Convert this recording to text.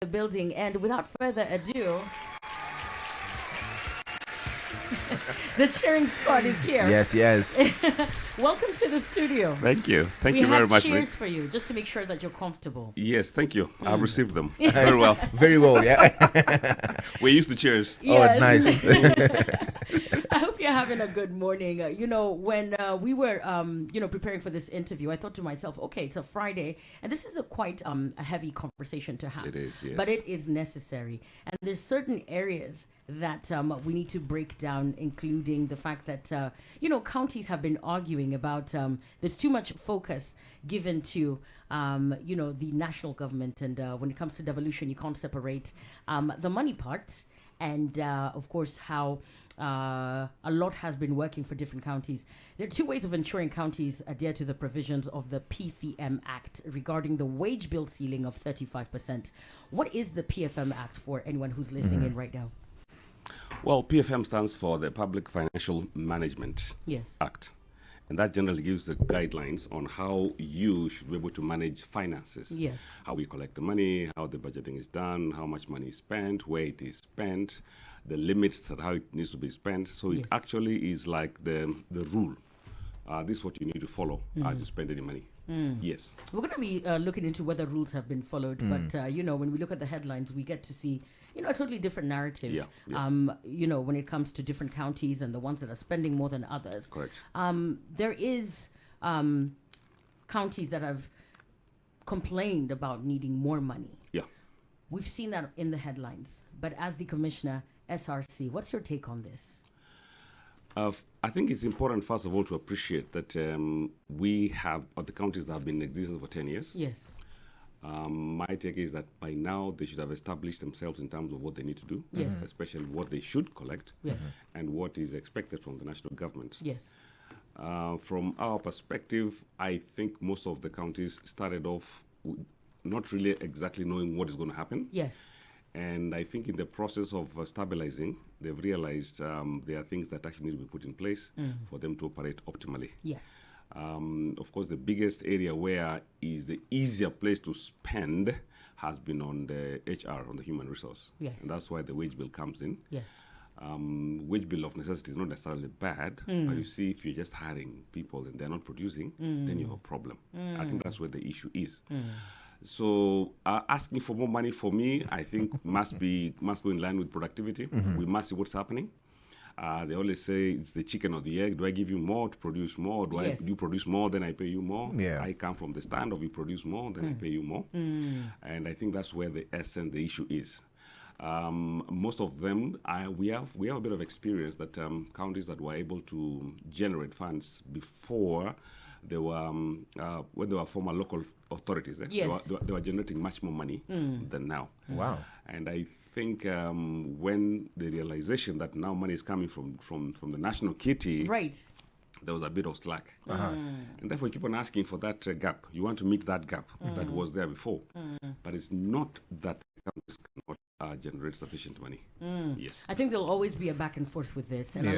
the building. And without further ado, the cheering squad is here. Yes. Welcome to the studio. Thank you. Thank you very much. We have cheers for you, just to make sure that you're comfortable. Yes, thank you. I've received them very well. Very well, yeah. We're used to cheers. Yes. Oh, nice. I hope you're having a good morning. When we were, preparing for this interview, I thought to myself, okay, it's a Friday, and this is a quite a heavy conversation to have. It is, yes. But it is necessary. And there's certain areas that we need to break down, including the fact that, counties have been arguing about there's too much focus given to, the national government. And when it comes to devolution, you can't separate the money part and, of course, how a lot has been working for different counties. There are two ways of ensuring counties adhere to the provisions of the PFM Act regarding the wage bill ceiling of 35%. What is the PFM Act for anyone who's listening in right now? Well, PFM stands for the Public Financial Management Act. And that generally gives the guidelines on how you should be able to manage finances. Yes. How we collect the money, how the budgeting is done, how much money is spent, where it is spent, the limits at how it needs to be spent. So it actually is like the rule. This is what you need to follow as you spend any money. Yes. We're going to be looking into whether rules have been followed. But, when we look at the headlines, we get to see, a totally different narrative, when it comes to different counties and the ones that are spending more than others. Correct. There is counties that have complained about needing more money. Yeah. We've seen that in the headlines. But as the commissioner, SRC, what's your take on this? I think it's important, first of all, to appreciate that we have, the counties that have been in existence for 10 years. Yes. My take is that by now they should have established themselves in terms of what they need to do, especially what they should collect and what is expected from the national government. Yes. From our perspective, I think most of the counties started off not really exactly knowing what is going to happen. Yes. And I think in the process of stabilizing, they've realized there are things that actually need to be put in place for them to operate optimally. Yes. Of course, the biggest area where is the easier place to spend has been on the HR, on the human resource. Yes. And that's why the wage bill comes in. Yes. Wage bill of necessity is not necessarily bad, but you see, if you're just hiring people and they're not producing, then you have a problem. I think that's where the issue is. So asking for more money for me, I think must go in line with productivity. We must see what's happening. They always say it's the chicken or the egg. Do I give you more to produce more? Do you produce more, then I pay you more? Yeah. I come from the stand of you produce more, then I pay you more. And I think that's where the essence, the issue is. Most of them, we have a bit of experience that counties that were able to generate funds before they were when they were former local authorities. Yes. They were generating much more money than now. Wow. And I think when the realization that now money is coming from the national kitty, right, there was a bit of slack. And therefore you keep on asking for that gap. You want to meet that gap that was there before. But it's not that counties cannot generate sufficient money. Yes. I think there'll always be a back and forth with this. And